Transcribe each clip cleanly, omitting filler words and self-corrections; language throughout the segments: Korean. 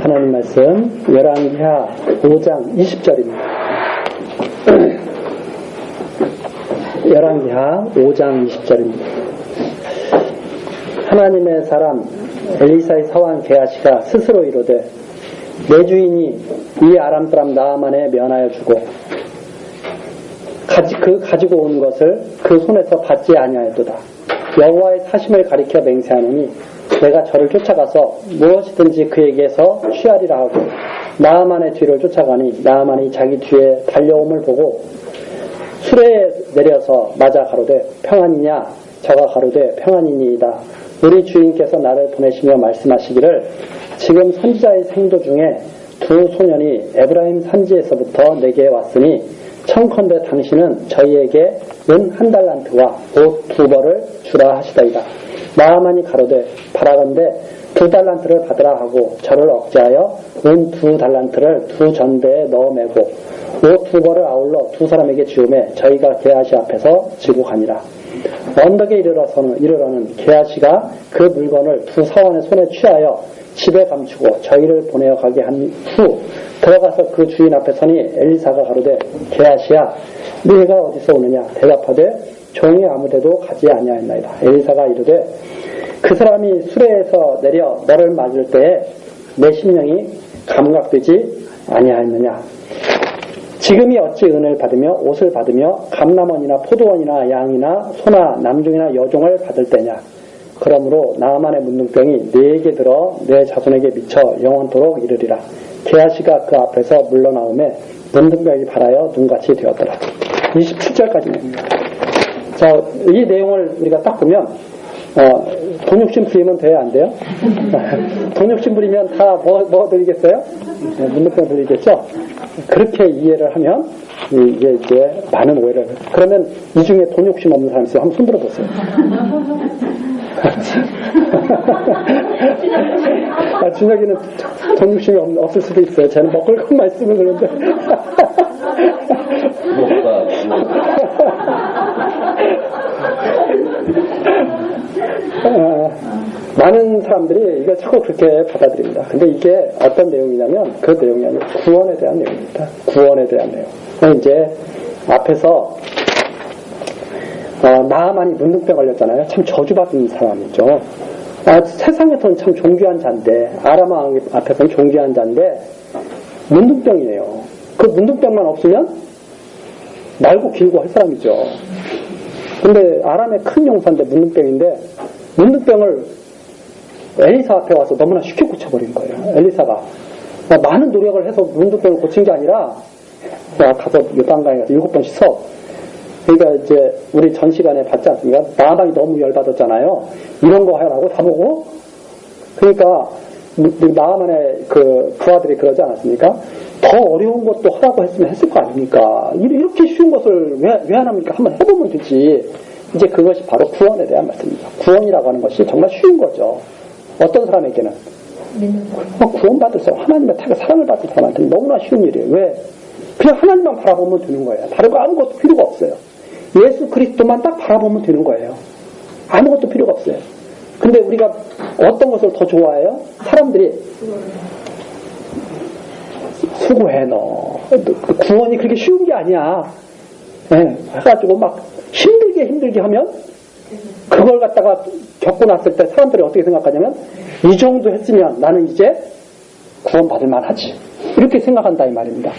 하나님 말씀 열왕기하 5장 20절입니다. 열왕기하 5장 20절입니다. 하나님의 사람 엘리사의 서왕 게하시가 스스로 이르되 내 주인이 이 아람 사람 나아만에 면하여 주고 가지고 온 것을 그 손에서 받지 아니하였도다. 여호와의 사심을 가리켜 맹세하노니 내가 저를 쫓아가서 무엇이든지 그에게서 취하리라 하고 나아만의 뒤를 쫓아가니 나아만이 자기 뒤에 달려옴을 보고 수레에 내려서 맞아 가로되 평안이냐? 저가 가로되 평안이니이다. 우리 주인께서 나를 보내시며 말씀하시기를 지금 선지자의 생도 중에 두 소년이 에브라임 산지에서부터 내게 왔으니 청컨대 당신은 저희에게 은 1달란트와 옷 2벌을 주라 하시다이다. 나아만이 가로되 바라건대 2달란트를 받으라 하고 저를 억제하여 은 2달란트를 두 전대에 넣어 매고 옷 2벌을 아울러 두 사람에게 지우매 저희가 게하시 앞에서 지고 가니라. 언덕에 이르러는 게하시가 그 물건을 두 사원의 손에 취하여 집에 감추고 저희를 보내어 가게 한 후 들어가서 그 주인 앞에 서니 엘리사가 가로되 게하시야 네가 어디서 오느냐? 대답하되 종이 아무데도 가지 아니하였나이다. 엘리사가 이르되 그 사람이 수레에서 내려 너를 맞을 때에 내 심령이 감각되지 아니하였느냐? 지금이 어찌 은혜를 받으며 옷을 받으며 감람원이나 포도원이나 양이나 소나 남종이나 여종을 받을 때냐? 그러므로 나아만의 문둥병이 네게 들어 내 자손에게 미쳐 영원토록 이르리라. 게하시가 그 앞에서 물러나오매 문둥병이 발하여 눈같이 되었더라. 27절까지입니다. 자, 이 내용을 우리가 딱 보면 돈 욕심 부리면 돼요? 안 돼요? 돈 욕심 부리면 다 뭐 드리겠어요? 네, 문둥병 드리겠죠? 그렇게 이해를 하면 이게 이제 많은 오해를. 그러면 이 중에 돈 욕심 없는 사람 있어요? 한번 손 들어보세요. 준혁이는 돈 욕심이 없을 수도 있어요. 쟤는 먹을 것만 있으면 그런데. 많은 사람들이 이걸 자꾸 그렇게 받아들입니다. 근데 이게 어떤 내용이냐면 그 내용이 아니고 구원에 대한 내용입니다. 구원에 대한 내용. 이제 앞에서 나아만이 문둥병 걸렸잖아요. 참 저주받은 사람이죠. 세상에서는 참 존귀한 자인데 아람 왕 앞에서는 존귀한 자인데 문둥병이에요. 그 문둥병만 없으면 날고 길고 할 사람이죠. 근데 아람의 큰 용사인데 문둥병인데 문둥병을 엘리사 앞에 와서 너무나 쉽게 고쳐버린 거예요. 엘리사가 많은 노력을 해서 문둥병을 고친 게 아니라 가서 요단강에 가서 7번 씻어. 그러니까 이제 우리 전 시간에 봤지 않습니까? 나아만이 너무 열받았잖아요. 이런 거 하라고 다 보고. 그러니까 나아만의 그 부하들이 그러지 않았습니까? 더 어려운 것도 하라고 했으면 했을 거 아닙니까? 이렇게 쉬운 것을 왜 안 합니까? 한번 해보면 되지. 이제 그것이 바로 구원에 대한 말씀입니다. 구원이라고 하는 것이 정말 쉬운 거죠. 어떤 사람에게는 구원받을 사람, 하나님의 택에 사랑을 받을 사람한테는 너무나 쉬운 일이에요. 왜? 그냥 하나님만 바라보면 되는 거예요. 다른 거 아무것도 필요가 없어요. 예수 그리스도만 딱 바라보면 되는 거예요. 아무것도 필요가 없어요. 근데 우리가 어떤 것을 더 좋아해요? 사람들이 수고해 너. 구원이 그렇게 쉬운 게 아니야. 네, 해가지고 막 힘들게 하면 그걸 갖다가 겪고 났을 때 사람들이 어떻게 생각하냐면 이 정도 했으면 나는 이제 구원받을 만하지. 이렇게 생각한다 이 말입니다.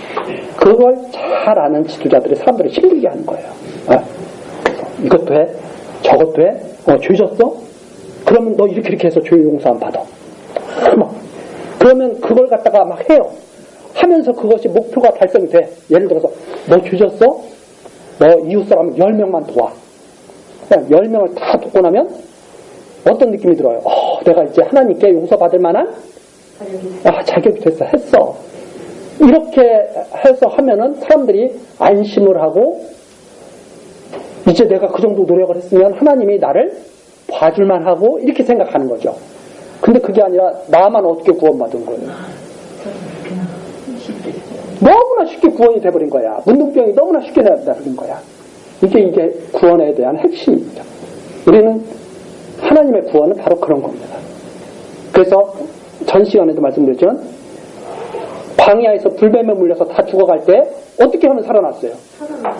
그걸 잘 아는 지도자들이 사람들을 힘들게 하는 거예요. 이것도 해? 저것도 해? 죄 졌어? 그러면 너 이렇게 해서 죄 용서함 받아. 그러면 그걸 갖다가 막 해요. 하면서 그것이 목표가 달성이 돼. 예를 들어서 너 죄 졌어? 너 이웃사람 10명만 도와. 그냥 10명을 다 돕고 나면 어떤 느낌이 들어요? 내가 이제 하나님께 용서받을 만한 자격이 됐어. 했어. 이렇게 해서 하면은 사람들이 안심을 하고 이제 내가 그 정도 노력을 했으면 하나님이 나를 봐줄만 하고 이렇게 생각하는 거죠. 근데 그게 아니라 나만 어떻게 구원받은 거예요? 너무나 쉽게 구원이 돼버린 거야. 문둥병이 너무나 쉽게 돼버린 거야. 이게 구원에 대한 핵심입니다. 우리는 하나님의 구원은 바로 그런 겁니다. 그래서 전 시간에도 말씀드렸지만 광야에서 불뱀에 물려서 다 죽어갈 때 어떻게 하면 살아났어요?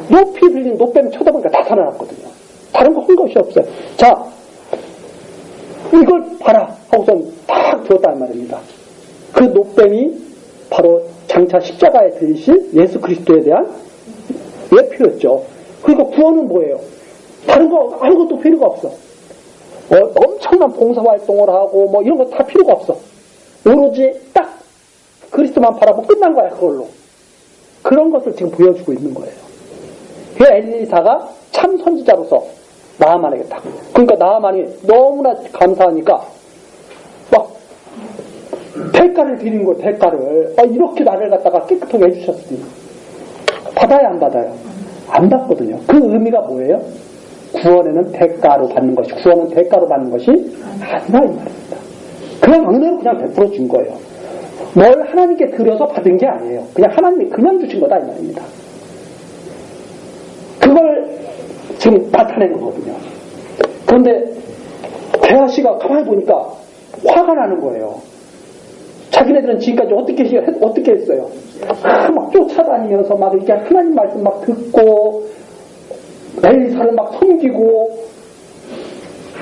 높이 들린 노뱀 쳐다보니까 다 살아났거든요. 다른 거 한 것이 없어요. 자, 이걸 봐라 하고선 딱 주었다는 말입니다. 그 노뱀이 바로 장차 십자가에 들리실 예수 그리스도에 대한 예표였죠. 그리고 구원은 뭐예요? 다른 거 아무것도 필요가 없어. 엄청난 봉사활동을 하고 뭐 이런 거 다 필요가 없어. 오로지 딱 그리스도만 바라보고 끝난 거야, 그걸로. 그런 것을 지금 보여주고 있는 거예요. 그 엘리사가 참 선지자로서 나아만에게 딱. 그러니까 나아만이 너무나 감사하니까 막 대가를 드리는 거예요, 대가를. 이렇게 나를 갖다가 깨끗하게 해주셨으니. 받아야 안 받아요? 안 받거든요. 그 의미가 뭐예요? 구원에는 대가로 받는 것이, 구원은 대가로 받는 것이 아니라 이 말입니다. 그냥 은혜로 그냥 베풀어 준 거예요. 뭘 하나님께 드려서 받은 게 아니에요. 그냥 하나님이 그냥 주신 거다 이 말입니다. 그걸 지금 나타내는 거거든요. 그런데 게하시가 가만히 보니까 화가 나는 거예요. 자기네들은 지금까지 어떻게 했어요? 막 쫓아다니면서 막 이렇게 하나님 말씀 막 듣고 엘리사를 막 섬기고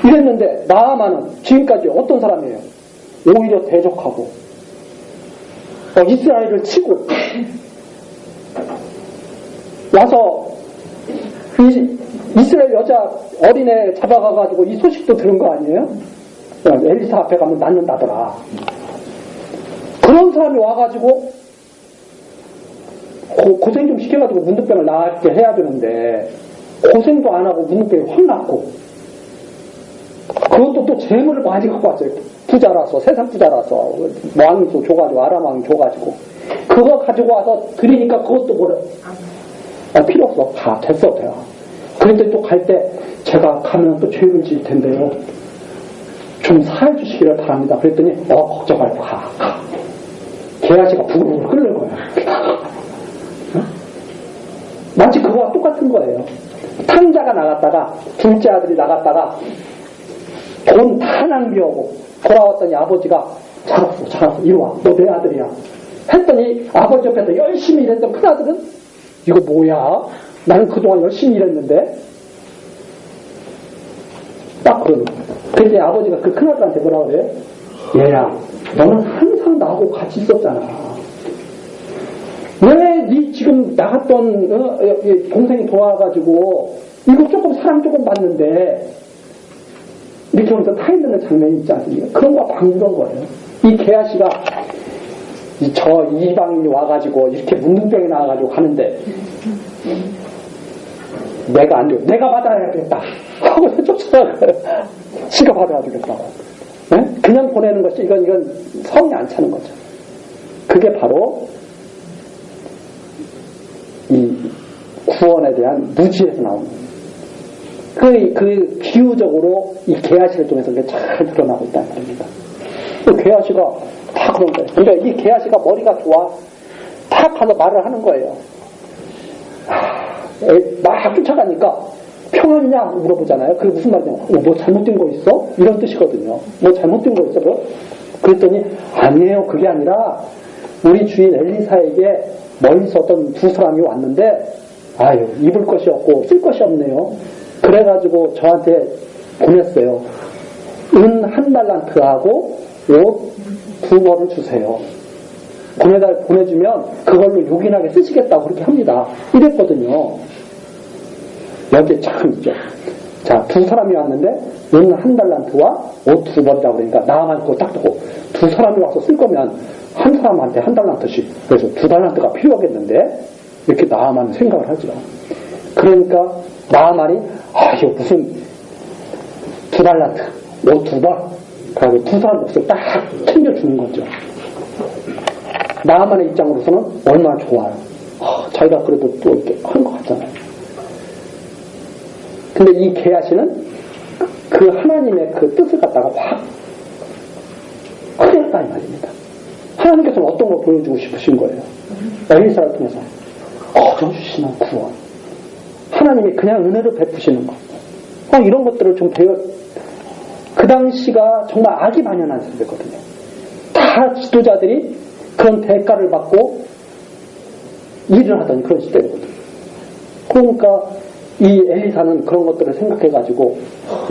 이랬는데 나아만은 지금까지 어떤 사람이에요? 오히려 대적하고 이스라엘을 치고 와서 이스라엘 여자 어린애 잡아가가지고 이 소식도 들은 거 아니에요? 엘리사 앞에 가면 낫는다더라. 그런 사람이 와가지고 고생 좀 시켜가지고 문둥병을 낫게 해야 되는데 고생도 안 하고 문둥병이 확 났고 그것도 또 재물을 많이 갖고 왔어요. 부자라서, 세상 부자라서 왕이 또 줘가지고, 아람 왕이 줘가지고 그거 가지고 와서 드리니까 그것도 뭐래? 필요 없어. 가. 됐어. 돼요. 그런데 또 갈 때 제가 가면 또 죄를 지을 텐데요. 좀 사해 주시기를 바랍니다. 그랬더니 걱정 말고 가. 게하시가 부글부글 끓는 거야. 마치 그거와 똑같은 거예요. 탕자가 나갔다가 둘째 아들이 나갔다가 돈 다 낭비하고 돌아왔더니 아버지가 잘했어 이리 와 너 내 아들이야 했더니 아버지 옆에서 열심히 일했던 큰아들은 이거 뭐야 나는 그동안 열심히 일했는데 딱 그러는 거예요. 그랬더니 아버지가 그 큰아들한테 뭐라 그래? 얘야 너는 항상 나하고 같이 있었잖아. 왜 네 지금 나갔던 동생이 도와가지고 이거 조금 사랑 조금 받는데 이렇게 하면서 타인되는 장면이 있지 않습니까? 그런 거 방그런 거예요. 이 게하시가 저 이방인이 와가지고 이렇게 문둥병이 나와가지고 가는데 내가 안 돼. 내가 받아야겠다. 하고 쫓아가요. 지가 받아야 되겠다고. 네? 그냥 보내는 것이 이건 성이 안 차는 거죠. 그게 바로 이 구원에 대한 무지에서 나오는 거예요. 그 비유적으로 이 게하시를 통해서 이게 잘 드러나고 있다는 말입니다. 게하시가 다 그런 거예요. 그러니까 이 게하시가 머리가 좋아. 탁 가서 말을 하는 거예요. 막 쫓아가니까 평안이냐 물어보잖아요. 그게 무슨 말이냐? 뭐 잘못된 거 있어? 이런 뜻이거든요. 뭐 잘못된 거 있어? 그랬더니 아니에요. 그게 아니라 우리 주인 엘리사에게 멀리서 어떤 두 사람이 왔는데 아유 입을 것이 없고 쓸 것이 없네요. 그래가지고 저한테 보냈어요. 은 1달란트하고 옷 2벌을 주세요. 보내주면 그걸로 요긴하게 쓰시겠다고 그렇게 합니다. 이랬거든요. 여기에 참 있죠. 자, 두 사람이 왔는데 은 1달란트와 옷 2벌이라고 그러니까 나만 그거 딱 두고 두 사람이 와서 쓸 거면 한 사람한테 1달란트씩 그래서 2달란트가 필요하겠는데 이렇게 나만 생각을 하죠. 그러니까 나만이 이거 무슨 2달란트 옷 2벌 그리고 두 사람 몫을 딱 챙겨주는 거죠. 나만의 입장으로서는 얼마나 좋아요. 자기가 그래도 또 이렇게 한 것 같잖아요. 근데 이 게하시는 그 하나님의 그 뜻을 갖다가 확 흐렸다 이 말입니다. 하나님께서는 어떤 걸 보여주고 싶으신 거예요? 엘리사를 통해서 얻어주시는 구원. 하나님이 그냥 은혜를 베푸시는 것. 이런 것들을 좀 그 당시가 정말 악이 만연한 세대거든요. 다 지도자들이 그런 대가를 받고 일을 하던 그런 시대거든요. 그러니까 이 엘리사는 그런 것들을 생각해가지고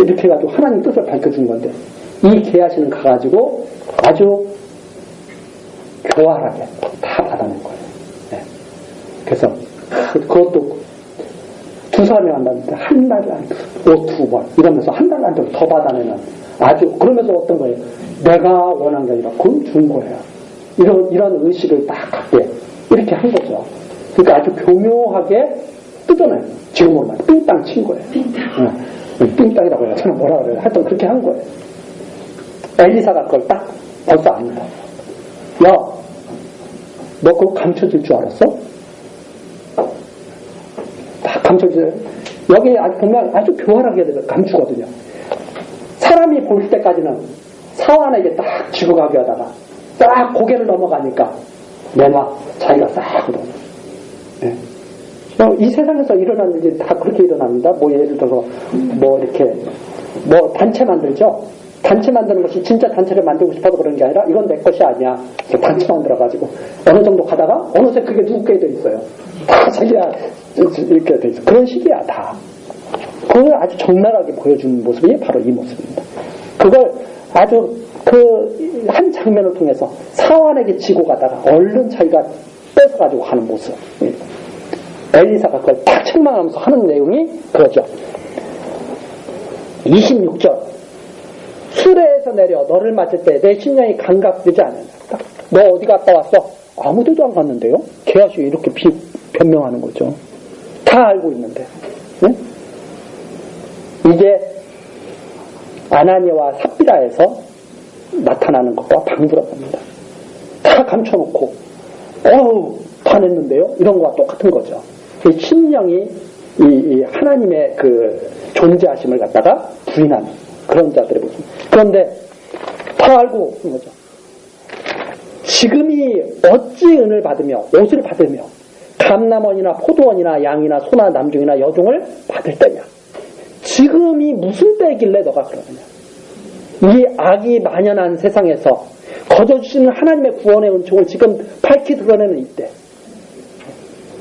이렇게 해가지고 하나님 뜻을 밝혀준 건데 이 게하시는 가가지고 아주 교활하게 다 받아낸 거예요. 네. 그래서 그것도 두 사람이 한다는데 한 달에 두 번 이러면서 한 달에 한 번 더 받아내는 아주 그러면서 어떤 거예요? 내가 원한 게 아니라 그건 준 거예요. 이런 의식을 딱 갖게 이렇게 한 거죠. 그러니까 아주 교묘하게 뜯어내요. 지금으로 말해 삥땅 친 거예요. 삥땅이라고 해요. 저는 뭐라 그래요? 하여튼 그렇게 한 거예요. 엘리사가 그걸 딱 벌써 압니다. 야, 너 그거 감춰질 줄 알았어? 다 감춰져요. 여기 아주 보면 아주 교활하게 감추거든요. 사람이 볼 때까지는 사환에게 딱 쥐고 가게 하다가 딱 고개를 넘어가니까 내놔 자기가 싹 그러네. 네. 이 세상에서 일어나는 일이 다 그렇게 일어납니다. 뭐 예를 들어서 뭐 이렇게 뭐 단체 만들죠. 단체 만드는 것이 진짜 단체를 만들고 싶어서 그런 게 아니라 이건 내 것이 아니야. 단체 만들어가지고 어느 정도 가다가 어느새 그게 누구 게 돼 있어요. 다 자기가 이렇게 돼 있어. 그런 식이야 다. 그걸 아주 적나라하게 보여주는 모습이 바로 이 모습입니다. 그걸 아주 그 한 장면을 통해서 사환에게 지고 가다가 얼른 자기가 뺏어가지고 가는 모습. 엘리사가 그걸 딱 책망하면서 하는 내용이 그거죠. 26절 수레에서 내려 너를 맞을 때 내 심령이 감각되지 않느냐. 너 어디 갔다 왔어? 아무 데도 안 갔는데요. 게하시 이렇게 변명하는 거죠. 다 알고 있는데. 응? 이게 아나니아와 삽비라에서 나타나는 것과 방불어갑니다. 다 감춰놓고 다 냈는데요. 이런 거와 똑같은 거죠. 심령이 이 하나님의 그 존재하심을 갖다가 부인하는 그런 자들의 모습. 그런데 다 알고 있는 거죠. 지금이 어찌 은을 받으며 옷을 받으며 감남원이나 포도원이나 양이나 소나 남종이나 여종을 받을 때냐. 지금이 무슨 때이길래 너가 그러느냐. 이 악이 만연한 세상에서 거저주시는 하나님의 구원의 은총을 지금 밝히 드러내는 이때,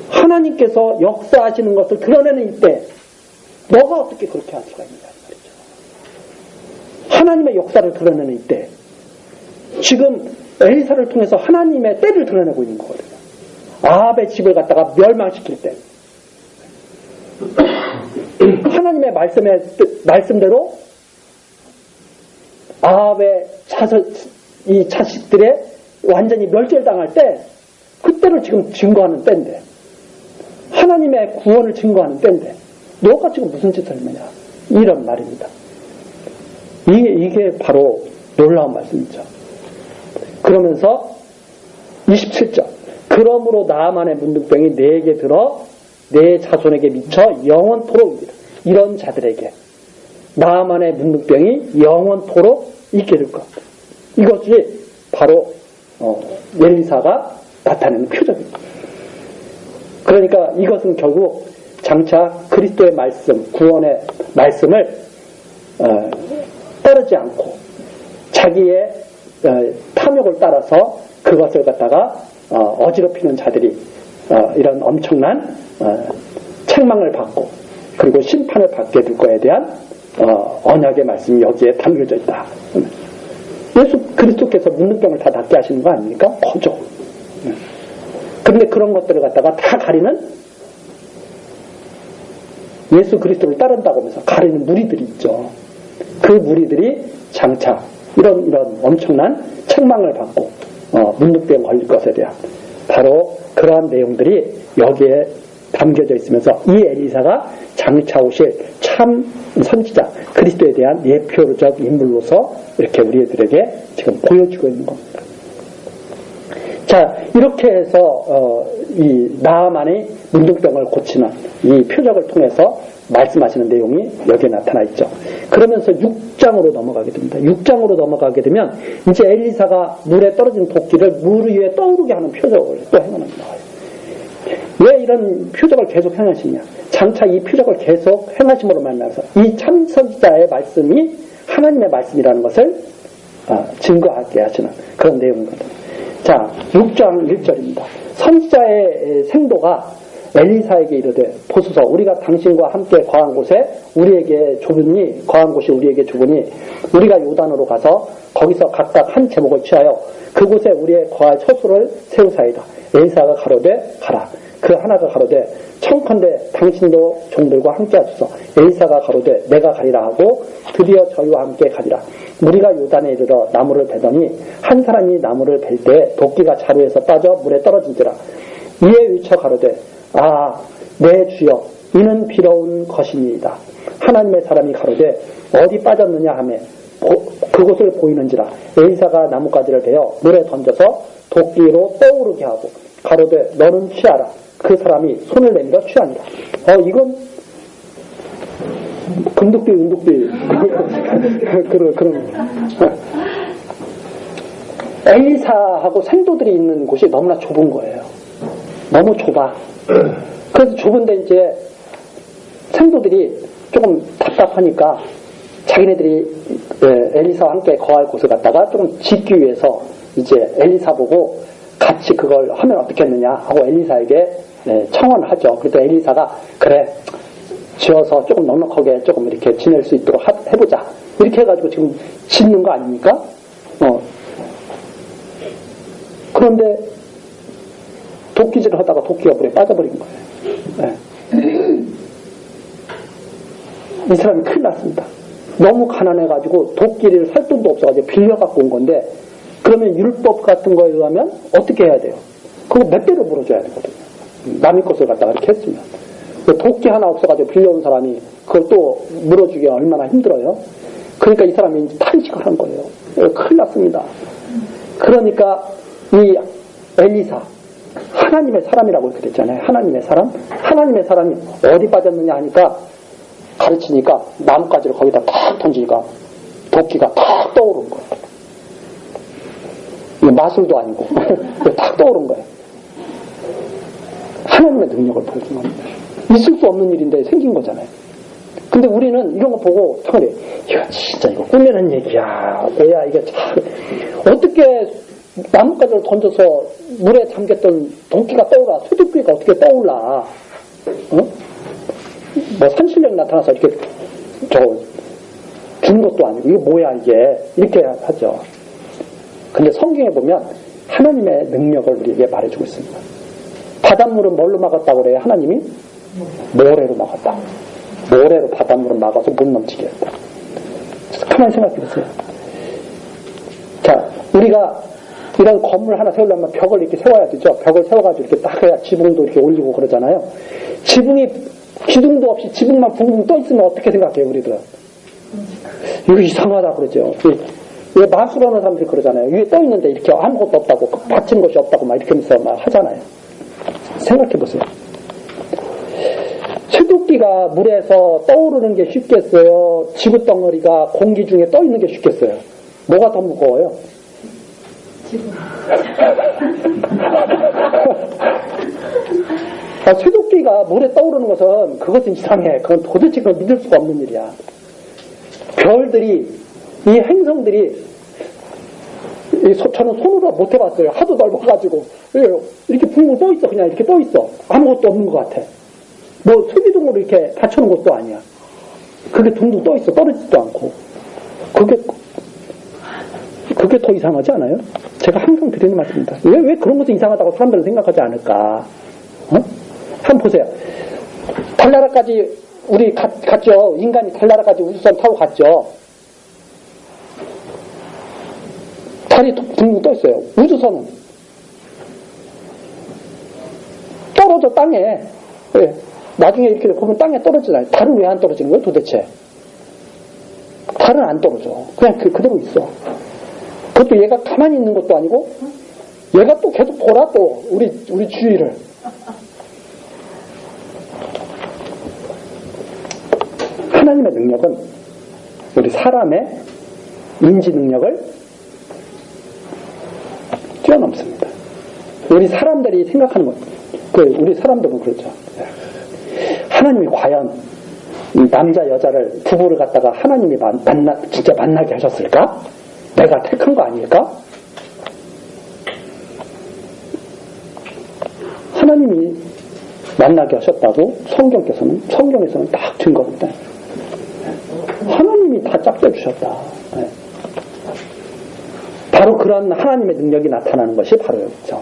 하나님께서 역사하시는 것을 드러내는 이때 너가 어떻게 그렇게 할 수가 있느냐 말이죠. 하나님의 역사를 드러내는 이때 지금 엘리사를 통해서 하나님의 때를 드러내고 있는 거거든요. 아합의 집을 갖다가 멸망시킬 때 하나님의 말씀대로 아합의 이 자식들의 완전히 멸절당할 때 그때를 지금 증거하는 때인데 하나님의 구원을 증거하는 때인데 너가 지금 무슨 짓을 했느냐 이런 말입니다. 이게 바로 놀라운 말씀이죠. 그러면서 27절 그러므로 나아만의 문둥병이 내게 들어 내 자손에게 미쳐 영원토록 이런 자들에게 나아만의 문둥병이 영원토록 있게 될 것. 이것이 바로 엘리사가 나타내는 표적입니다. 그러니까 이것은 결국 장차 그리스도의 말씀, 구원의 말씀을 따르지 않고 자기의 탐욕을 따라서 그것을 갖다가 어지럽히는 자들이 이런 엄청난 책망을 받고 그리고 심판을 받게 될 거에 대한 언약의 말씀이 여기에 담겨져 있다. 예수 그리스도께서 문둥병을 다 낫게 하시는 거 아닙니까? 거죠. 그런데 그런 것들을 갖다가 다 가리는 예수 그리스도를 따른다고 하면서 가리는 무리들이 있죠. 그 무리들이 장차 이런 엄청난 책망을 받고 문둥병 걸릴 것에 대한 바로 그러한 내용들이 여기에 담겨져 있으면서 이 엘리사가 장차 오실 참 선지자 그리스도에 대한 예표적 인물로서 이렇게 우리들에게 지금 보여주고 있는 겁니다. 자, 이렇게 해서 이 나아만의 문둥병을 고치는 이 표적을 통해서 말씀하시는 내용이 여기에 나타나 있죠. 그러면서 6장으로 넘어가게 됩니다. 6장으로 넘어가게 되면 이제 엘리사가 물에 떨어진 도끼를 물 위에 떠오르게 하는 표적을 또 행하는 거예요. 왜 이런 표적을 계속 행하시냐? 장차 이 표적을 계속 행하심으로 만나서 이 참선지자의 말씀이 하나님의 말씀이라는 것을 증거하게 하시는 그런 내용이거든요. 자, 6장 1절입니다. 선지자의 생도가 엘리사에게 이르되 보소서 우리가 당신과 함께 거한 곳에 우리에게 좁으니 거한 곳이 우리에게 좁으니 우리가 요단으로 가서 거기서 각각 한 제목을 취하여 그곳에 우리의 거할 처소를 세우사이다. 엘리사가 가로되 가라. 그 하나가 가로되 청컨대 당신도 종들과 함께 하소서. 엘리사가 가로되 내가 가리라 하고 드디어 저희와 함께 가리라. 우리가 요단에 이르러 나무를 베더니 한 사람이 나무를 벨 때 도끼가 자루에서 빠져 물에 떨어진지라. 이에 위쳐 가로되 아, 내 주여 이는 비로운 것이니이다. 하나님의 사람이 가로되 어디 빠졌느냐 하매 그곳을 보이는지라. 엘리사가 나뭇가지를 베어 물에 던져서 도끼로 떠오르게 하고 가로되 너는 취하라. 그 사람이 손을 내밀어 취하니라. 이건 금독비 은독비 그런 엘리사하고 생도들이 있는 곳이 너무나 좁은 거예요. 너무 좁아. 그래서 좁은데 이제 생도들이 조금 답답하니까 자기네들이 엘리사와 함께 거할 곳을 갔다가 조금 짓기 위해서 이제 엘리사 보고 같이 그걸 하면 어떻겠느냐 하고 엘리사에게 청원하죠. 그래서 엘리사가 그래 지어서 조금 넉넉하게 조금 이렇게 지낼 수 있도록 해보자. 이렇게 해가지고 지금 짓는 거 아닙니까? 그런데 도끼질을 하다가 도끼가 물에 빠져버린 거예요. 이 사람이 큰일 났습니다. 너무 가난해가지고 도끼를 살 돈도 없어가지고 빌려갖고 온 건데 그러면 율법 같은 거에 의하면 어떻게 해야 돼요? 그거 몇 배로 물어줘야 되거든요. 남의 것을 갖다가 이렇게 했으면. 도끼 하나 없어가지고 빌려온 사람이 그걸 또 물어주기가 얼마나 힘들어요. 그러니까 이 사람이 이제 탄식을 한 거예요. 큰일 났습니다. 그러니까 이 엘리사 하나님의 사람이라고 이렇게 됐잖아요. 하나님의 사람? 하나님의 사람이 어디 빠졌느냐 하니까 가르치니까 나뭇가지를 거기다 탁 던지니까 도끼가 탁 떠오른 거예요. 마술도 아니고 탁 떠오른 거예요. 하나님의 능력을 보여준 겁니다. 있을 수 없는 일인데 생긴 거잖아요. 근데 우리는 이런 거 보고 그래, 이거 진짜 이거 꾸미는 얘기야. 뭐야 이게 참 어떻게 나뭇가지를 던져서 물에 잠겼던 도끼가 떠올라. 쇠도끼가 어떻게 떠올라. 뭐 산신령이 나타나서 이렇게 준 것도 아니고 이거 뭐야 이게 이렇게 하죠. 근데 성경에 보면 하나님의 능력을 우리에게 말해주고 있습니다. 바닷물은 뭘로 막았다고 그래요? 하나님이 모래로 막았다. 모래로 바닷물을 막아서 못 넘치게 했다. 가만히 생각해 보세요. 자, 우리가 이런 건물 하나 세우려면 벽을 이렇게 세워야 되죠. 벽을 세워가지고 이렇게 딱 해야 지붕도 이렇게 올리고 그러잖아요. 지붕이 기둥도 없이 지붕만 붕붕 떠 있으면 어떻게 생각해요, 우리들은? 이거 이상하다 그러죠. 왜 마술하는 사람들이 그러잖아요. 위에 떠 있는데 이렇게 아무것도 없다고, 받치는 것이 없다고 막 이렇게 하면서 막 하잖아요. 생각해 보세요. 쇠도끼가 물에서 떠오르는 게 쉽겠어요? 지구 덩어리가 공기 중에 떠 있는 게 쉽겠어요? 뭐가 더 무거워요? 쇠도끼가 물에 떠오르는 것은 그것은 이상해. 그건 도대체 그건 믿을 수가 없는 일이야. 별들이 이 행성들이 저는 손으로 못 해봤어요. 하도 넓어가지고 이렇게 붕붕 떠 있어. 그냥 이렇게 떠 있어. 아무것도 없는 것 같아. 뭐 소비동으로 이렇게 받쳐놓은 것도 아니야. 그게 둥둥 떠 있어. 떨어지지도 않고. 그게 더 이상하지 않아요? 제가 항상 드리는 말씀입니다. 왜 그런 것도 이상하다고 사람들은 생각하지 않을까? 한번 보세요. 달나라까지 우리 갔죠. 인간이 달나라까지 우주선 타고 갔죠. 달이 둥둥 떠 있어요. 우주선은 떨어져 땅에. 예. 나중에 이렇게 보면 땅에 떨어지잖아요. 달은 왜 안 떨어지는 거예요 도대체? 달은 안 떨어져. 그냥 그대로 있어. 그것도 얘가 가만히 있는 것도 아니고 얘가 또 계속 돌아 또 우리 주위를. 하나님의 능력은 우리 사람의 인지 능력을 뛰어넘습니다. 우리 사람들이 생각하는 것, 우리 사람들은 그렇죠. 하나님이 과연 남자 여자를 부부를 갖다가 하나님이 진짜 만나게 하셨을까? 내가 택한 거 아닐까? 하나님이 만나게 하셨다고 성경에서는 딱 증거입니다. 하나님이 다 짝져주셨다. 바로 그런 하나님의 능력이 나타나는 것이 바로 여기죠.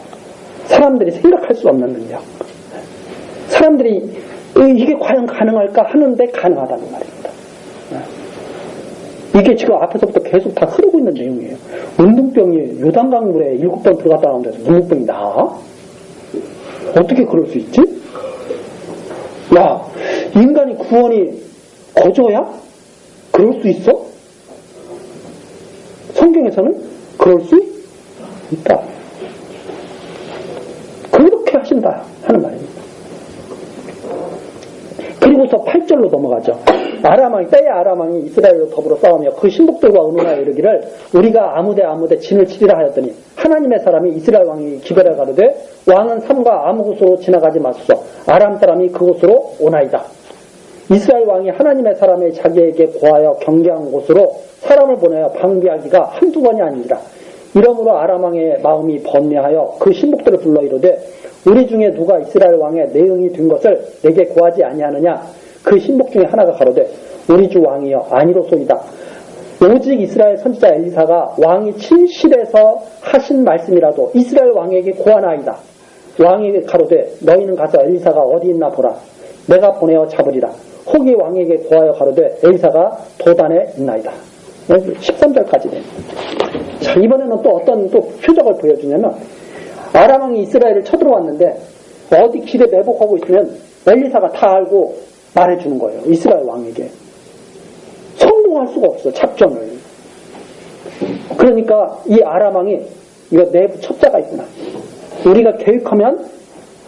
사람들이 생각할 수 없는 능력. 사람들이 이게 과연 가능할까 하는데 가능하다는 말입니다. 이게 지금 앞에서부터 계속 다 흐르고 있는 내용이에요. 문둥병이 요단강물에 7번 들어갔다 나온 데서 문둥병이 나와? 어떻게 그럴 수 있지? 야, 인간이 구원이 거저야? 그럴 수 있어? 성경에서는 그럴 수 있다. 그렇게 하신다 하는 말입니다. 그리고서 8절로 넘어가죠. 때에 아람왕이 이스라엘로 더불어 싸우며 그 신복들과 의논하여 이르기를 우리가 아무데 진을 치리라 하였더니 하나님의 사람이 이스라엘 왕이 기별에 가로되 왕은 삼가 아무 곳으로 지나가지 마소서. 아람 사람이 그곳으로 오나이다. 이스라엘 왕이 하나님의 사람의 자기에게 고하여 경계한 곳으로 사람을 보내어 방비하기가 한두 번이 아니니라. 이러므로 아람 왕의 마음이 번뇌하여 그 신복들을 불러 이르되 우리 중에 누가 이스라엘 왕의 내응이 된 것을 내게 고하지 아니하느냐. 그 신복 중에 하나가 가로되 우리 주 왕이여 아니로소이다. 오직 이스라엘 선지자 엘리사가 왕이 침실에서 하신 말씀이라도 이스라엘 왕에게 고하나이다. 왕에게 가로되 너희는 가서 엘리사가 어디 있나 보라. 내가 보내어 잡으리라. 혹이 왕에게 고하여 가로되 엘리사가 도단에 있나이다. 13절까지네. 자, 이번에는 또 어떤 또 표적을 보여주냐면 아람 왕이 이스라엘을 쳐들어왔는데 어디 길에 매복하고 있으면 엘리사가 다 알고 말해주는 거예요. 이스라엘 왕에게. 성공할 수가 없어, 작전을. 그러니까 이 아람 왕이 이거 내부 첩자가 있구나. 우리가 계획하면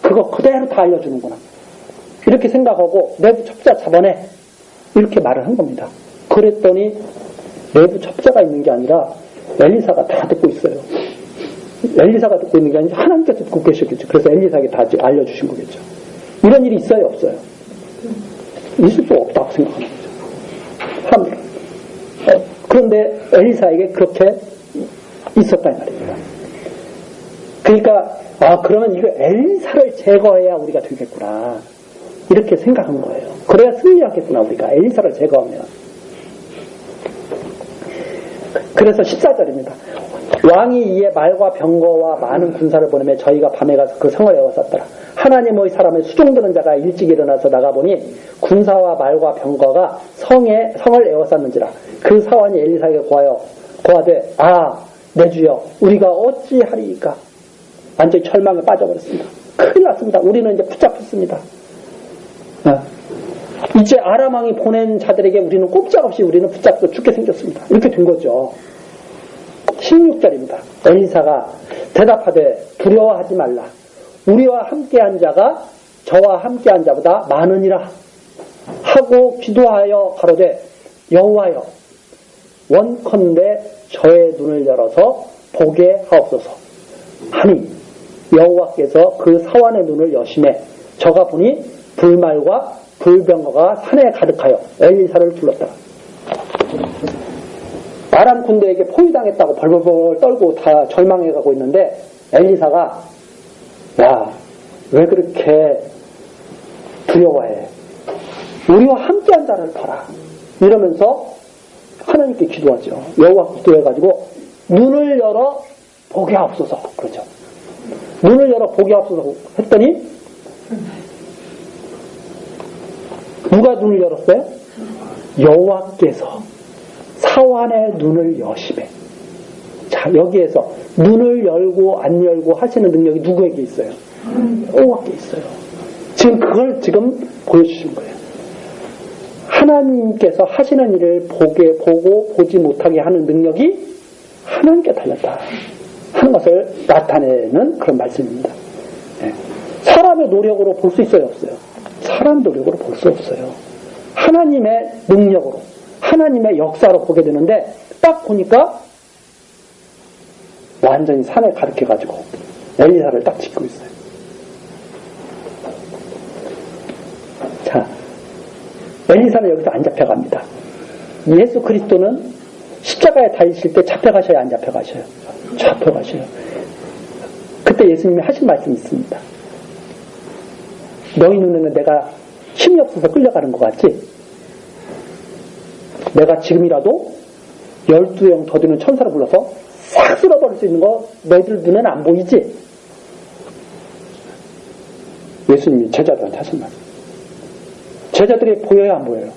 그거 그대로 다 알려주는구나. 이렇게 생각하고 내부 첩자 잡아내. 이렇게 말을 한 겁니다. 그랬더니 내부 첩자가 있는 게 아니라 엘리사가 다 듣고 있어요. 엘리사가 듣고 있는 게 아니라 하나님께서 듣고 계셨겠죠. 그래서 엘리사에게 다 알려주신 거겠죠. 이런 일이 있어요, 없어요? 있을 수 없다고 생각하는 거죠. 그런데 엘리사에게 그렇게 있었다 이 말입니다. 그러니까 그러면 이거 엘리사를 제거해야 우리가 되겠구나. 이렇게 생각한 거예요. 그래야 승리하겠구나 우리가 엘리사를 제거하면. 그래서 14절입니다. 왕이 이에 말과 병거와 많은 군사를 보내며 저희가 밤에 가서 그 성을 에워쌌더라. 하나님의 사람을 수종드는 자가 일찍 일어나서 나가보니 군사와 말과 병거가 성을 에워쌌는지라. 그 사환이 엘리사에게 고하되 내 주여 우리가 어찌하리이까. 완전히 절망에 빠져버렸습니다. 큰일 났습니다. 우리는 이제 붙잡혔습니다. 이제 아람 왕이 보낸 자들에게 우리는 꼼짝없이 우리는 붙잡혀 죽게 생겼습니다. 이렇게 된 거죠. 16절입니다. 엘리사가 대답하되 두려워하지 말라. 우리와 함께한 자가 저와 함께한 자보다 많으니라 하고 기도하여 가로되 여호와여 원컨대 저의 눈을 열어서 보게 하옵소서 하니 여호와께서 그 사환의 눈을 여심해 저가 보니 불말과 불병거가 산에 가득하여 엘리사를 둘렀더라. 아람 군대에게 포위당했다고 벌벌벌 떨고 다 절망해가고 있는데 엘리사가 왜 그렇게 두려워해? 우리와 함께한 자를 봐라. 이러면서 하나님께 기도하죠. 여호와께 기도해가지고 눈을 열어 보게 하옵소서. 그렇죠. 눈을 열어 보게 하옵소서 했더니 누가 눈을 열었어요? 여호와께서 사환의 눈을 여심해. 자, 여기에서 눈을 열고 안 열고 하시는 능력이 누구에게 있어요? 여호와께 있어요. 지금 그걸 보여주신 거예요. 하나님께서 하시는 일을 보고 보지 못하게 하는 능력이 하나님께 달렸다 하는 것을 나타내는 그런 말씀입니다. 사람의 노력으로 볼 수 있어요, 없어요? 사람 노력으로 볼 수 없어요. 하나님의 능력으로, 하나님의 역사로 보게 되는데 딱 보니까 완전히 산에 가득해가지고 엘리사를 딱 짓고 있어요. 자, 엘리사는 여기서 안 잡혀갑니다. 예수 그리스도는 십자가에 달리실 때 잡혀가셔야 안 잡혀가셔요? 잡혀가셔요. 그때 예수님이 하신 말씀이 있습니다. 너희 눈에는 내가 힘이 없어서 끌려가는 것 같지? 내가 지금이라도 12형 더 되는 천사를 불러서 싹 쓸어버릴 수 있는 거 너희들 눈에는 안 보이지? 예수님이 제자들한테 하신 말. 제자들이 보여요, 안 보여요?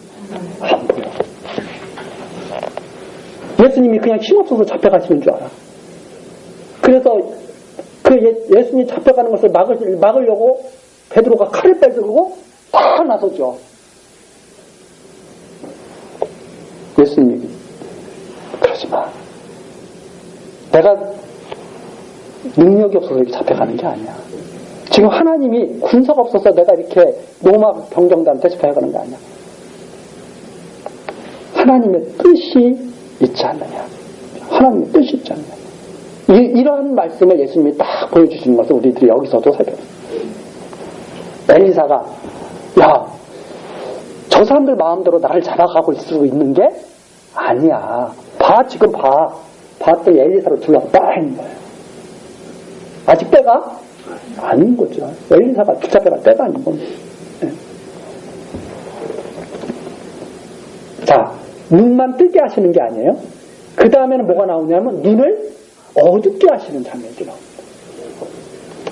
안 보여. 예수님이 그냥 힘없어서 잡혀가시는 줄 알아. 그래서 그 예수님이 잡혀가는 것을 막으려고 베드로가 칼을 빼들고 다 나서죠. 예수님이 그러지 마. 내가 능력이 없어서 이렇게 잡혀가는 게 아니야. 지금 하나님이 군사가 없어서 내가 이렇게 로마 병정단한테 잡혀가는 게 아니야. 하나님의 뜻이 있지 않느냐. 하나님의 뜻이 있지 않느냐. 이러한 말씀을 예수님이 딱 보여주시는 것을 우리들이 여기서도 살펴요. 엘리사가 야, 저 사람들 마음대로 나를 잡아가고 있을 수 있는 게 아니야. 지금 봐. 봤더니 엘리사를 둘러서 딱 있는 거예요. 아직 때가 아닌 거죠. 엘리사가 붙잡혀갈 때가 아닌 겁니다. 네. 자, 눈만 뜨게 하시는 게 아니에요. 그 다음에는 뭐가 나오냐면 눈을 어둡게 하시는 장면이 나옵니다.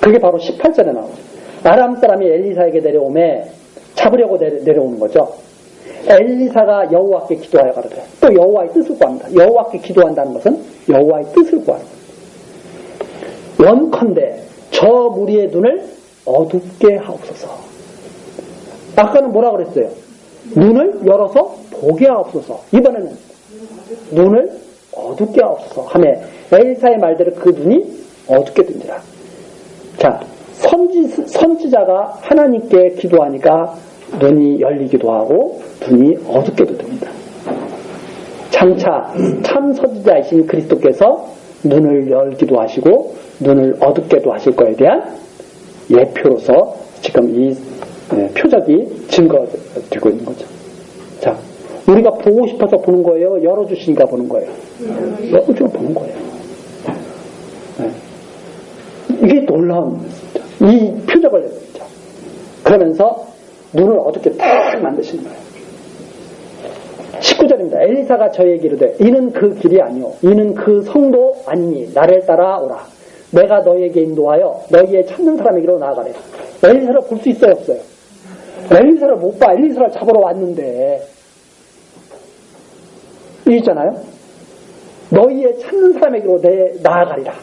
그게 바로 18절에 나오죠. 아람 사람이 엘리사에게 내려오매 잡으려고 내려오는 거죠. 엘리사가 여호와께 기도하여 가로되, 또 여호와의 뜻을 구합니다. 여호와께 기도한다는 것은 여호와의 뜻을 구하는 거예요. 원컨대 저 무리의 눈을 어둡게 하옵소서. 아까는 뭐라 그랬어요? 눈을 열어서 보게 하옵소서. 이번에는 눈을 어둡게 하옵소서 하며 엘리사의 말대로 그 눈이 어둡게 된지라. 자, 선지자가 하나님께 기도하니까 눈이 열리기도 하고 눈이 어둡게도 됩니다. 장차 참 선지자이신 그리스도께서 눈을 열기도 하시고 눈을 어둡게도 하실 거에 대한 예표로서 지금 이 표적이 증거되고 있는 거죠. 자, 우리가 보고 싶어서 보는 거예요? 열어주시니까 보는 거예요? 열어주면 보는 거예요. 네. 이게 놀라운 이 표적을 내죠. 그러면서 눈을 어둡게 딱 만드시는 거예요. 19절입니다. 엘리사가 저에게 이르되 이는 그 길이 아니오 이는 그 성도 아니니 나를 따라오라. 내가 너희에게 인도하여 너희의 찾는 사람에게로 나아가리라. 엘리사를 볼 수 있어요, 없어요? 엘리사를 못 봐. 엘리사를 잡으러 왔는데 이 있잖아요. 너희의 찾는 사람에게로 나아가리라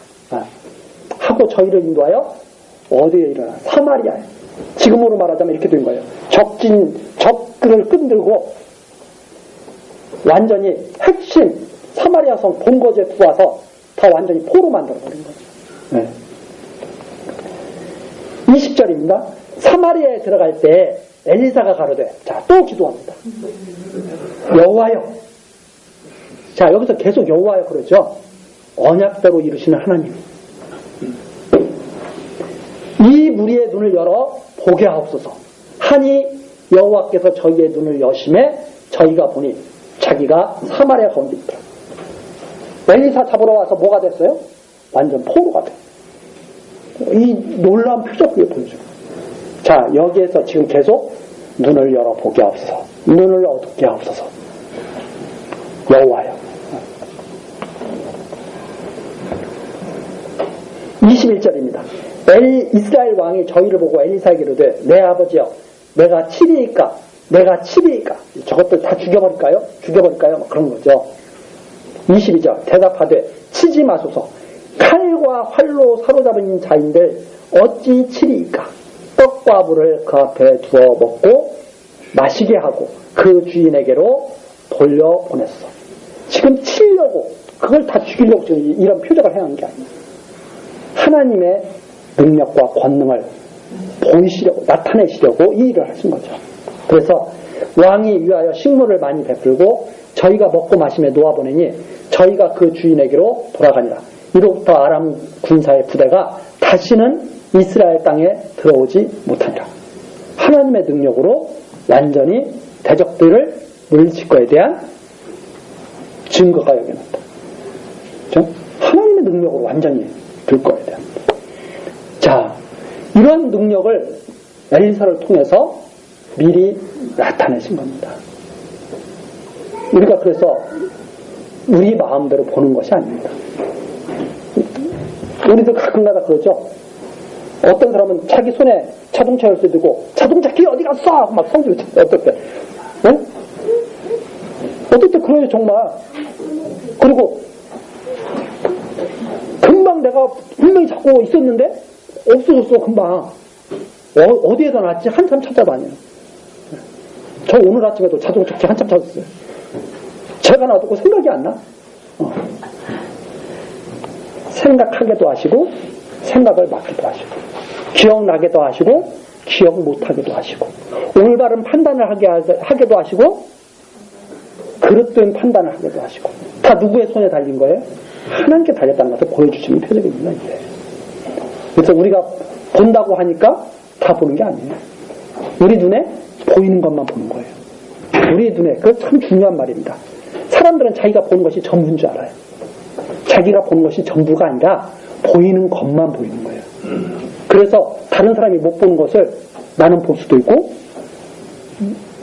하고 저희를 인도하여 어디에 일어나? 사마리아에. 지금으로 말하자면 이렇게 된 거예요. 적들을 끈들고 완전히 핵심 사마리아성 본거지에 들어와서 다 완전히 포로 만들어버린 거죠. 네. 20절입니다. 사마리아에 들어갈 때 엘리사가 가로되, 자, 또 기도합니다. 여호와여. 자, 여기서 계속 여호와여 그러죠. 언약대로 이루시는 하나님. 이 무리의 눈을 열어 보게 하옵소서. 하니 여호와께서 저희의 눈을 여심해 저희가 보니 자기가 사마리아 가운데 있더라. 엘리사 잡으러 와서 뭐가 됐어요? 완전 포로가 됐어요. 이 놀라운 표적을 보여줘요. 자, 여기에서 지금 계속 눈을 열어 보게 하옵소서. 눈을 어둡게 하옵소서. 여호와여. 21절입니다. 이스라엘 왕이 저희를 보고 엘리사에게 이르되 내 아버지여 내가 칠이니까 저것들 다 죽여버릴까요? 막 그런 거죠. 22절 대답하되 치지 마소서. 칼과 활로 사로잡은 자인들 어찌 치리이까. 떡과 물을 그 앞에 두어 먹고 마시게 하고 그 주인에게로 돌려보냈어. 지금 치려고 그걸 다 죽이려고 지금 이런 표적을 행한 게 아니에요. 하나님의 능력과 권능을 보이시려고 나타내시려고 이 일을 하신 거죠. 그래서 왕이 위하여 식물을 많이 베풀고 저희가 먹고 마심에 놓아보내니 저희가 그 주인에게로 돌아가니라. 이로부터 아람 군사의 부대가 다시는 이스라엘 땅에 들어오지 못하니라. 하나님의 능력으로 완전히 대적들을 물리칠 것에 대한 증거가 여기 나온다. 그렇죠? 하나님의 능력으로 완전히 들 거에 대한. 자, 이런 능력을 엘리사를 통해서 미리 나타내신 겁니다. 우리가 그래서 우리 마음대로 보는 것이 아닙니다. 우리도 가끔가다 그러죠. 어떤 사람은 자기 손에 자동차 열쇠 두고 자동차 키 어디 갔어? 하고 막 성질 쳐. 어떨 때? 네? 어떨 때 그래요 정말. 그리고 금방 내가 분명히 잡고 있었는데 없어졌어 금방. 어디에다 놨지? 한참 찾아다녀요. 저 오늘 아침에도 자동차 키 한참 찾았어요. 제가 놔두고 생각이 안 나? 생각하게도 하시고 생각을 막기도 하시고 기억나게도 하시고 기억 못하게도 하시고 올바른 판단을 하게도 하시고 그릇된 판단을 하게도 하시고 다 누구의 손에 달린 거예요? 하나님께 달렸다는 것을 보여주시는 표적입니다. 이제. 그래서 우리가 본다고 하니까 다 보는 게 아니에요. 우리 눈에 보이는 것만 보는 거예요. 우리 눈에 그거 참 중요한 말입니다. 사람들은 자기가 보는 것이 전부인 줄 알아요. 자기가 보는 것이 전부가 아니라 보이는 것만 보이는 거예요. 그래서 다른 사람이 못 보는 것을 나는 볼 수도 있고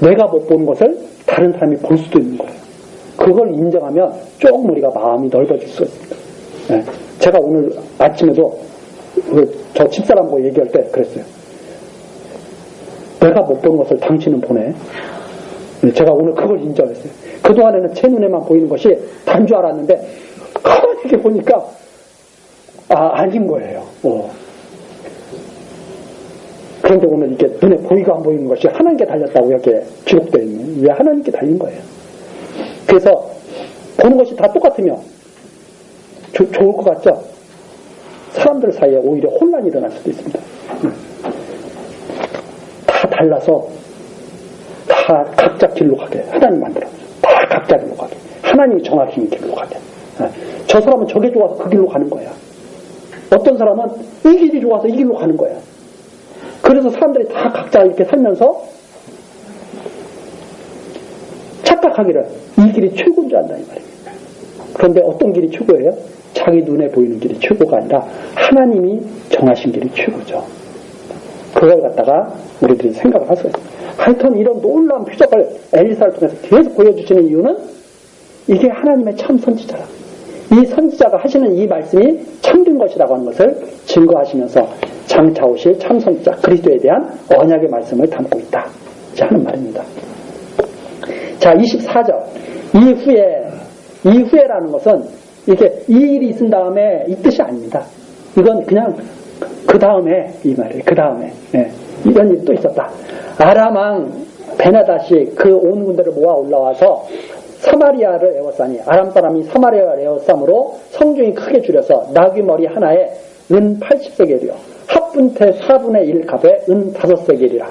내가 못 보는 것을 다른 사람이 볼 수도 있는 거예요. 그걸 인정하면 조금 우리가 마음이 넓어질 수 있습니다. 네. 제가 오늘 아침에도 저 집사람하고 얘기할 때 그랬어요. 내가 못 보는 것을 당신은 보네. 제가 오늘 그걸 인정했어요. 그동안에는 제 눈에만 보이는 것이 다인 줄 알았는데 가만히 이렇게 보니까 아닌 거예요. 그런데 오늘 이렇게 눈에 보이고 안 보이는 것이 하나님께 달렸다고 이렇게 기록되어 있는 왜 하나님께 달린 거예요. 그래서 보는 것이 다 똑같으면 좋을 것 같죠? 사람들 사이에 오히려 혼란이 일어날 수도 있습니다. 다 달라서 다 각자 길로 가게 하나님 만들었어요. 다 각자 길로 가게 하나님이 정확히 길로 가게. 저 사람은 저게 좋아서 그 길로 가는 거야. 어떤 사람은 이 길이 좋아서 이 길로 가는 거야. 그래서 사람들이 다 각자 이렇게 살면서 착각하기를 이 길이 최고인 줄 안다 이 말입니다. 그런데 어떤 길이 최고예요? 자기 눈에 보이는 길이 최고가 아니라 하나님이 정하신 길이 최고죠. 그걸 갖다가 우리들이 생각을 할 수 있어요. 하여튼 이런 놀라운 표적을 엘리사를 통해서 계속 보여주시는 이유는 이게 하나님의 참 선지자라. 이 선지자가 하시는 이 말씀이 참된 것이라고 하는 것을 증거하시면서 장차 오실 참 선지자 그리스도에 대한 언약의 말씀을 담고 있다. 하는 말입니다. 자, 24절. 이후에라는 것은 이게 이 일이 있은 다음에 이 뜻이 아닙니다. 이건 그냥 그 다음에 이 말이에요. 그 다음에 이런 일이 또 있었다. 아람왕 베나다시 그 온 군대를 모아 올라와서 사마리아를 에워싸니 아람 사람이 사마리아를 에워싸므로 성중이 크게 줄여서 나귀 머리 하나에 은 80세겔이요 합분태 4분의 1 값에 은 5세겔이라.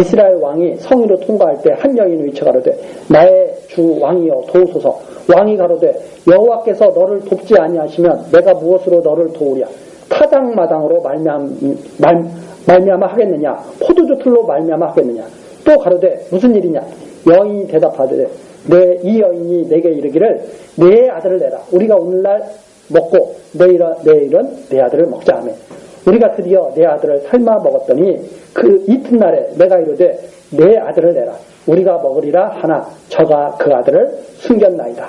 이스라엘 왕이 성위로 통과할 때 한 여인이 위쳐 가로되 나의 주 왕이여 도우소서. 왕이 가로되 여호와께서 너를 돕지 아니하시면 내가 무엇으로 너를 도우랴. 타작마당으로 말미암아 하겠느냐. 포도주 틀로 말미암아 하겠느냐. 또 가로되 무슨 일이냐. 여인이 대답하되 이 여인이 내게 이르기를 내 아들을 내라. 우리가 오늘날 먹고 내일은 내 아들을 먹자 하며 우리가 드디어 내 아들을 삶아 먹었더니 그 이튿날에 내가 이르되 내 아들을 내라. 우리가 먹으리라 하나 저가 그 아들을 숨겼나이다.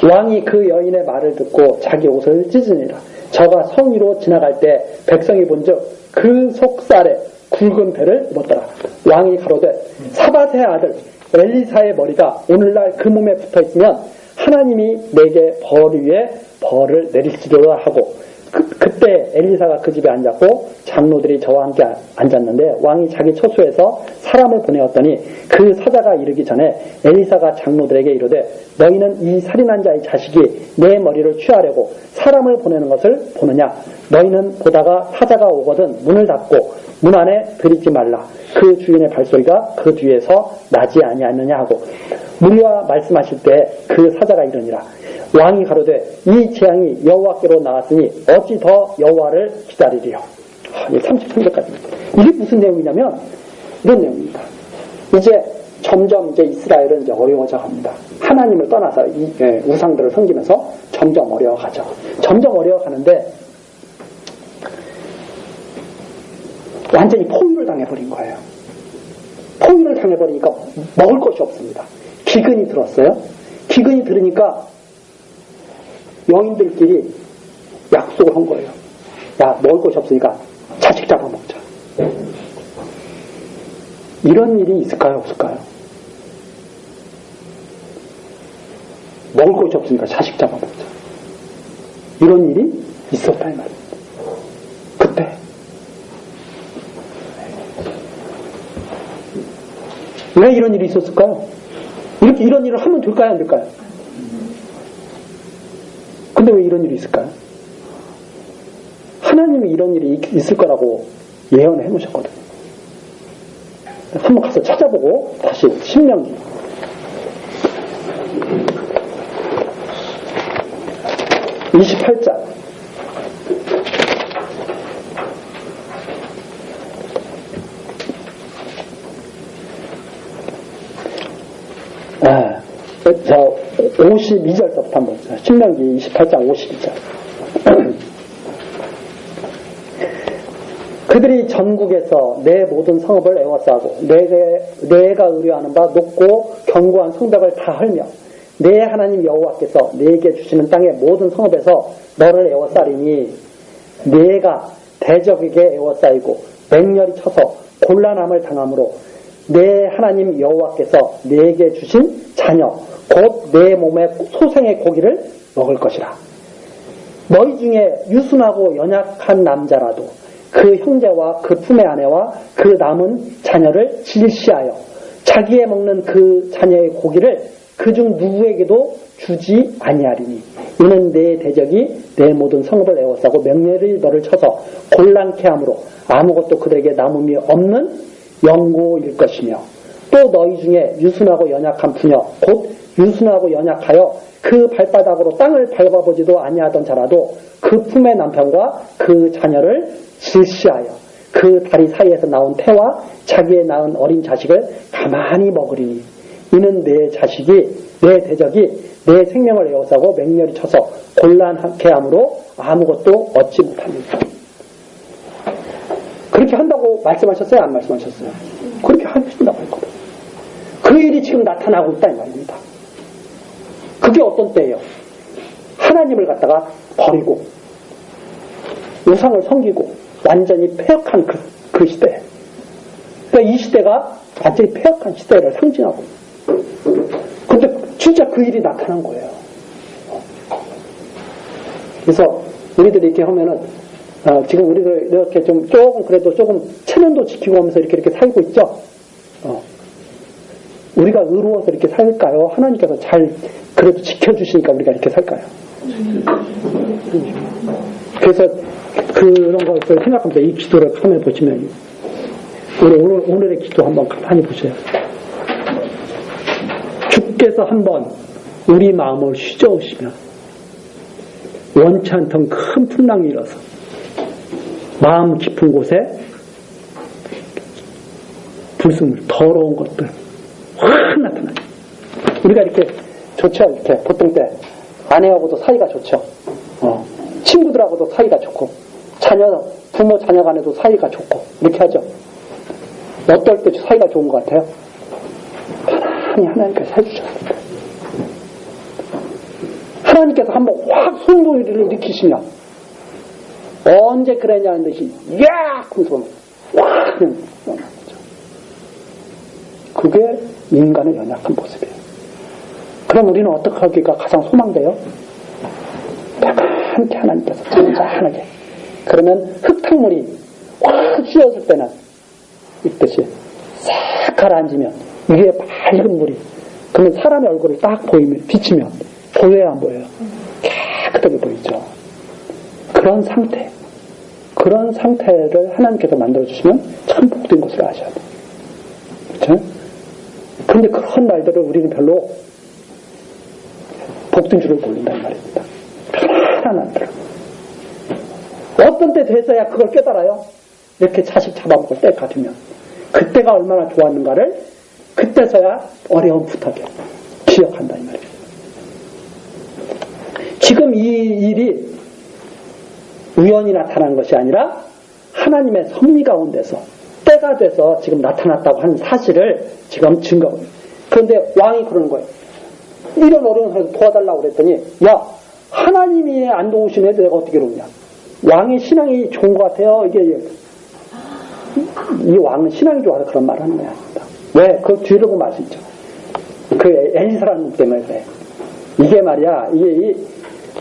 왕이 그 여인의 말을 듣고 자기 옷을 찢으니라. 저가 성위로 지나갈 때 백성이 본즉 그 속살에 굵은 배를 입었더라. 왕이 가로되 사밧의 아들 엘리사의 머리가 오늘날 그 몸에 붙어있으면 하나님이 내게 벌 위에 벌을 내릴지도다 하고 그때 엘리사가 그 집에 앉았고 장로들이 저와 함께 앉았는데 왕이 자기 처소에서 사람을 보내었더니 그 사자가 이르기 전에 엘리사가 장로들에게 이르되 너희는 이 살인한 자의 자식이 내 머리를 취하려고 사람을 보내는 것을 보느냐. 너희는 보다가 사자가 오거든 문을 닫고 문 안에 들이지 말라. 그 주인의 발소리가 그 뒤에서 나지 아니하느냐 하고 무리와 말씀하실 때 그 사자가 이르니라. 왕이 가로되 이 재앙이 여호와께로 나왔으니 어찌 더 여호와를 기다리리요. 33절까지입니다. 이게 무슨 내용이냐면 이런 내용입니다. 이제 점점 이제 이스라엘은 이제 어려워져 갑니다. 하나님을 떠나서 우상들을 섬기면서 점점 어려워가죠. 점점 어려워가는데 완전히 포위를 당해버린 거예요. 포위를 당해버리니까 먹을 것이 없습니다. 기근이 들었어요. 기근이 들으니까 여인들끼리 약속을 한 거예요. 야, 먹을 것이 없으니까 자식 잡아먹자. 이런 일이 있을까요? 없을까요? 먹을 것이 없으니까 자식 잡아먹자. 이런 일이 있었다 이 말입니다. 그때 왜 이런 일이 있었을까요? 이렇게 이런 일을 하면 될까요? 안 될까요? 근데 왜 이런 일이 있을까요? 하나님이 이런 일이 있을 거라고 예언해 놓으셨거든요. 한번 가서 찾아보고 다시 신명기 28장 자 52절부터 한번 신명기 28장 52절 그들이 전국에서 내 모든 성읍을 에워싸고 내가 의뢰하는 바 높고 견고한 성벽을 다 헐며 내 하나님 여호와께서 내게 주시는 땅의 모든 성읍에서 너를 에워싸리니 내가 대적에게 에워싸이고 맹렬히 쳐서 곤란함을 당함으로 내 하나님 여호와께서 내게 주신 자녀 곧 내 몸의 소생의 고기를 먹을 것이라. 너희 중에 유순하고 연약한 남자라도 그 형제와 그 품의 아내와 그 남은 자녀를 질시하여 자기의 먹는 그 자녀의 고기를 그중 누구에게도 주지 아니하리니 이는 내 대적이 내 모든 성읍을 에워싸고 맹렬히 너를 쳐서 곤란케 함으로 아무것도 그들에게 남음이 없는 영고일 것이며 또 너희 중에 유순하고 연약한 부녀 곧 유순하고 연약하여 그 발바닥으로 땅을 밟아보지도 아니하던 자라도 그 품의 남편과 그 자녀를 질시하여 그 다리 사이에서 나온 태와 자기의 낳은 어린 자식을 가만히 먹으리니 이는 내 자식이 내 대적이 내 생명을 에워싸고 맹렬히 쳐서 곤란하게 함으로 아무것도 얻지 못합니다. 그렇게 한다고 말씀하셨어요? 안 말씀하셨어요? 그렇게 하신다고 했거든요. 그 일이 지금 나타나고 있다 이 말입니다. 그게 어떤 때예요? 하나님을 갖다가 버리고 우상을 섬기고 완전히 폐역한 그 시대. 그러니까 이 시대가 완전히 폐역한 시대를 상징하고 근데 진짜 그 일이 나타난 거예요. 그래서 우리들이 이렇게 하면은 지금 우리들 이렇게 좀 조금 그래도 조금 체면도 지키고 하면서 이렇게 살고 있죠. 우리가 의로워서 이렇게 살까요? 하나님께서 잘 그래도 지켜주시니까 우리가 이렇게 살까요? 그래서 그런 것을 생각하면서 이 기도를 한번 보시면 오늘의 기도 한번 가만히 보세요. 주께서 한번 우리 마음을 휘저으시면 원치 않던 큰 풍랑이 일어서 마음 깊은 곳에 불순물, 더러운 것들 확 나타나요. 우리가 이렇게 좋죠. 이렇게 보통 때 아내하고도 사이가 좋죠. 친구들하고도 사이가 좋고 부모 자녀 간에도 사이가 좋고 이렇게 하죠. 어떨 때 사이가 좋은 것 같아요? 편안히 하나님께서 해주셨습니다. 하나님께서 한번 확 손보이를 일으키시면 언제 그랬냐는 듯이 야! 하면서 확 그냥 일어나는 거죠. 그게 인간의 연약한 모습이에요. 그럼 우리는 어떻게 하기가 가장 소망돼요? 편안히 하나님께서 잔잔하게. 그러면 흙탕물이 확 휘었을 때는 있듯이 싹 가라앉으면 위에 밝은 물이 그러면 사람의 얼굴을 딱 보이면 비치면 보여야 안 보여요? 깨끗하게 보이죠. 그런 상태를 하나님께서 만들어주시면 참 복된 것을 아셔야 돼요. 그렇죠? 그런데 그런 날들을 우리는 별로 복된 줄을 모른단 말입니다. 편안한 날들. 어떤 때 돼서야 그걸 깨달아요? 이렇게 자식 잡아먹을 때가 되면 그때가 얼마나 좋았는가를 그때서야 어려움부터 기억한다 이 말이에요. 지금 이 일이 우연히 나타난 것이 아니라 하나님의 섭리 가운데서 때가 돼서 지금 나타났다고 하는 사실을 지금 증거합니다. 그런데 왕이 그러는 거예요. 이런 어려운 사람을 도와달라고 그랬더니 야, 하나님이 안 도우시네 내가 어떻게 그러냐. 왕의 신앙이 좋은 것 같아요. 이 왕은 신앙이 좋아서 그런 말을 하는 거야. 왜? 그 뒤로 보면 알 수 있죠. 그 엘리사라는 때문에 그래. 이게 말이야,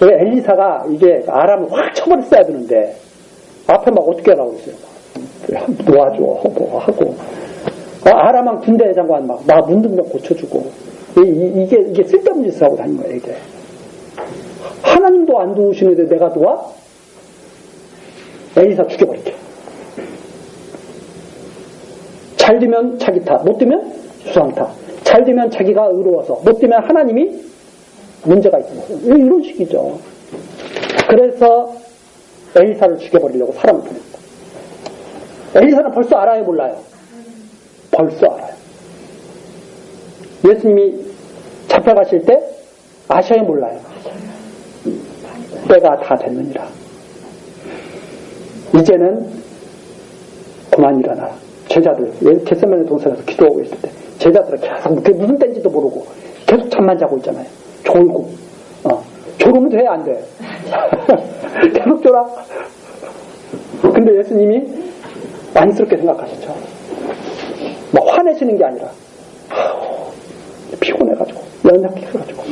엘리사가 아람을 확 쳐버렸어야 되는데, 앞에 막 어떻게 하라고 그랬어요. 놓아줘, 뭐 하고. 아람왕 군대 장관 막, 나 문둥병 고쳐주고. 이게 쓸데없는 짓을 하고 다닌 거야, 이게. 하나님도 안 도우시는데 내가 도와? 엘리사 죽여버릴게. 잘 되면 자기 탓, 못 되면 수상 탓. 잘 되면 자기가 의로워서, 못 되면 하나님이 문제가 있어서. 이런 식이죠. 그래서 엘리사를 죽여버리려고 사람을 보냈다. 엘리사는 벌써 알아요, 몰라요? 벌써 알아요. 예수님이 잡혀가실 때 아셔요, 몰라요? 때가 다 됐느니라. 이제는 그만 일어나라. 제자들, 겟세마네 동산에서 기도하고 있을 때 제자들은 계속 그게 무슨 때인지도 모르고 계속 잠만 자고 있잖아요. 졸고. 졸으면 돼, 안 돼? 계속 졸아. 근데 예수님이 안쓰럽게 생각하셨죠. 막 화내시는 게 아니라 피곤해가지고 연약해가지고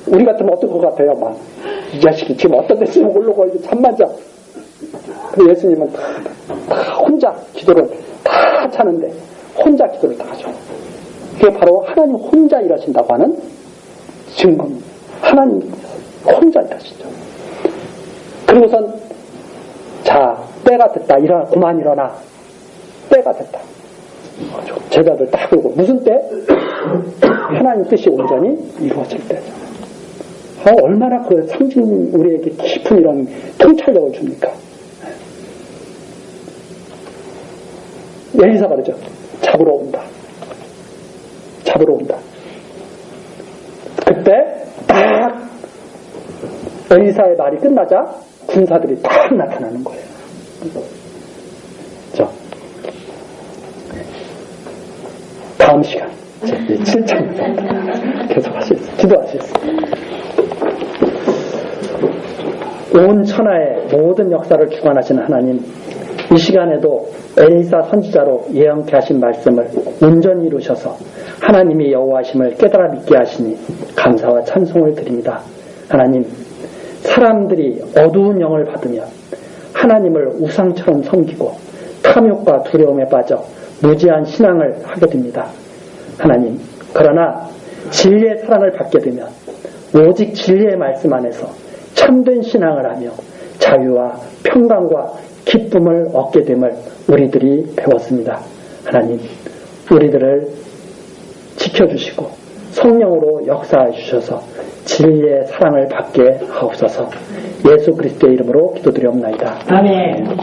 우리 같으면 어떨 것 같아요? 막 이 자식이 지금 어떤 데서 모르고 이제 잠만 자. 근데 예수님은 다 혼자 기도를 다 차는데 혼자 기도를 다 하죠. 그게 바로 하나님 혼자 일하신다고 하는 증거입니다. 하나님 혼자 일하시죠. 그리고선 자, 때가 됐다. 그만 일어나. 때가 됐다. 제자들 딱 그러고 무슨 때? 하나님 뜻이 온전히 이루어질 때죠. 얼마나 그 상징 우리에게 깊은 이런 통찰력을 줍니까? 엘리사가 그러죠. 잡으러 온다. 잡으러 온다. 그때 딱 엘리사의 말이 끝나자 군사들이 딱 나타나는 거예요. 자, 다음 시간 7장 계속 하시겠습니다. 기도하시겠습니다. 온 천하의 모든 역사를 주관하시는 하나님, 이 시간에도 엘리사 선지자로 예언케 하신 말씀을 온전히 이루셔서 하나님이 여호와심을 깨달아 믿게 하시니 감사와 찬송을 드립니다. 하나님, 사람들이 어두운 영을 받으며 하나님을 우상처럼 섬기고 탐욕과 두려움에 빠져 무지한 신앙을 하게 됩니다. 하나님, 그러나 진리의 사랑을 받게 되면 오직 진리의 말씀 안에서 참된 신앙을 하며 자유와 평강과 기쁨을 얻게 됨을 우리들이 배웠습니다. 하나님, 우리들을 지켜주시고 성령으로 역사해 주셔서 진리의 사랑을 받게 하옵소서. 예수 그리스도의 이름으로 기도드리옵나이다. 아멘.